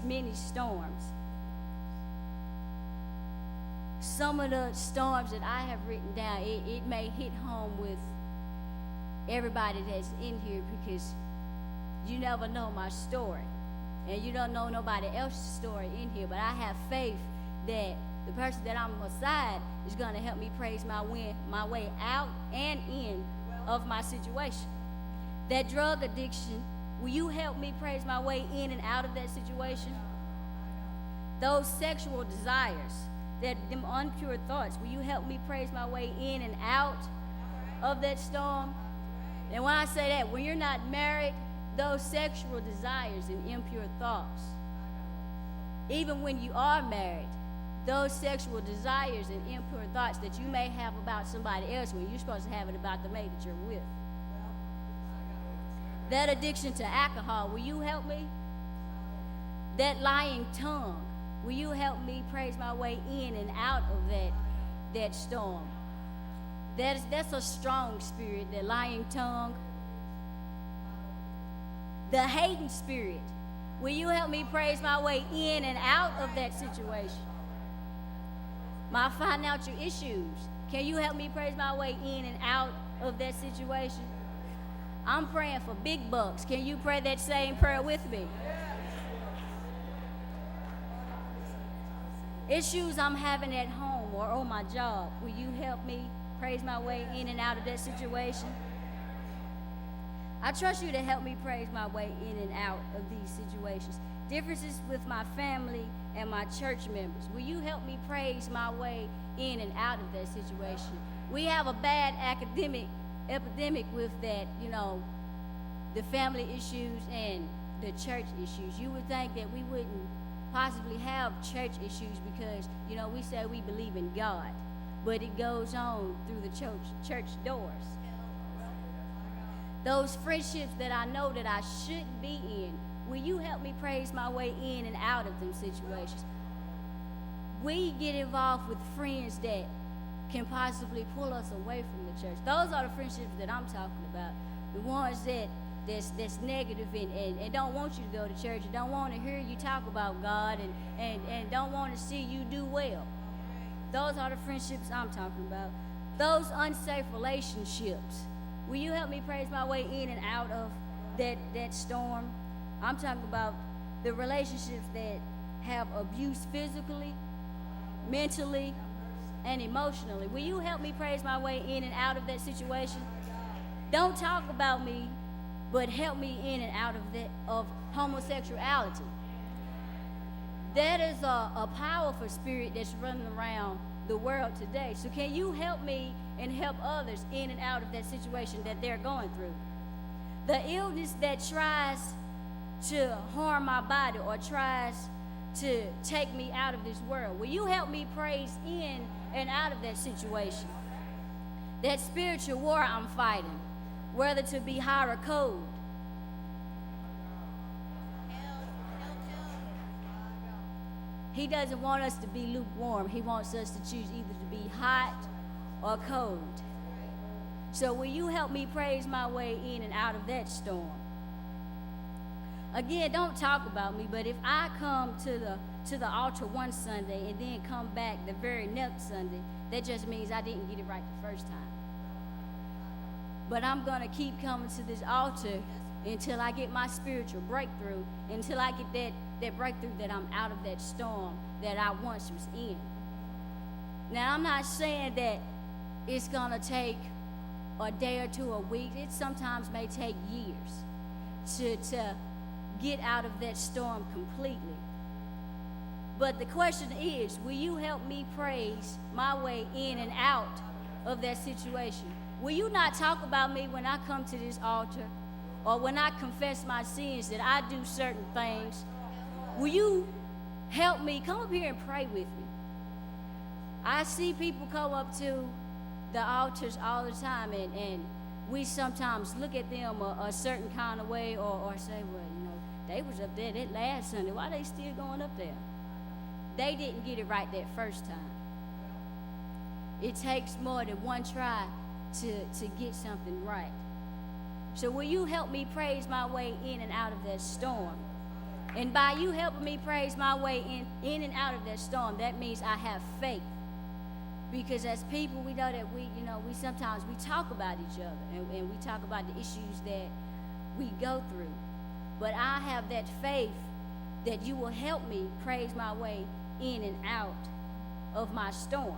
many storms. Some of the storms that I have written down, it may hit home with everybody that's in here, because you never know my story. And you don't know nobody else's story in here. But I have faith that the person that I'm beside is going to help me praise my way out and in of my situation. That drug addiction, will you help me praise my way in and out of that situation? Those sexual desires, them impure thoughts, will you help me praise my way in and out of that storm? And when I say that, when you're not married, those sexual desires and impure thoughts, even when you are married, those sexual desires and impure thoughts that you may have about somebody else when you're supposed to have it about the mate that you're with. That addiction to alcohol, will you help me? That lying tongue, will you help me praise my way in and out of that storm? That's a strong spirit, that lying tongue. The hating spirit, will you help me praise my way in and out of that situation? My financial issues, can you help me praise my way in and out of that situation? I'm praying for big bucks. Can you pray that same prayer with me? Issues I'm having at home or on my job, will you help me praise my way in and out of that situation? I trust you to help me praise my way in and out of these situations. Differences with my family and my church members, will you help me praise my way in and out of that situation? We have a bad epidemic with that, the family issues and the church issues. You would think that we wouldn't possibly have church issues because, we say we believe in God, but it goes on through the church doors. Those friendships that I know that I shouldn't be in, will you help me praise my way in and out of them situations? We get involved with friends that can possibly pull us away from the church. Those are the friendships that I'm talking about. The ones that's negative and don't want you to go to church, and don't want to hear you talk about God, and don't want to see you do well. Those are the friendships I'm talking about. Those unsafe relationships, will you help me praise my way in and out of that storm? I'm talking about the relationships that have abuse physically, mentally, and emotionally. Will you help me praise my way in and out of that situation? Don't talk about me, but help me in and out of homosexuality. That is a powerful spirit that's running around the world today. So can you help me and help others in and out of that situation that they're going through? The illness that tries to harm my body or tries to take me out of this world, will you help me praise in and out of that situation? That spiritual war I'm fighting, whether to be hot or cold. He doesn't want us to be lukewarm. He wants us to choose either to be hot or cold. So will you help me praise my way in and out of that storm? Again, don't talk about me, but if I come to the altar one Sunday and then come back the very next Sunday, that just means I didn't get it right the first time. But I'm going to keep coming to this altar until I get my spiritual breakthrough, until I get that breakthrough that I'm out of that storm that I once was in. Now, I'm not saying that it's going to take a day or two, a week. It sometimes may take years to get out of that storm completely. But the question is, will you help me praise my way in and out of that situation? Will you not talk about me when I come to this altar, or when I confess my sins that I do certain things? Will you help me? Come up here and pray with me. I see people come up to the altars all the time, and we sometimes look at them a certain kind of way, or say, well, they was up there that last Sunday. Why they still going up there? They didn't get it right that first time. It takes more than one try to get something right. So will you help me praise my way in and out of that storm? And by you helping me praise my way in and out of that storm, that means I have faith. Because as people, we know that we sometimes we talk about each other and we talk about the issues that we go through. But I have that faith that you will help me praise my way in and out of my storm.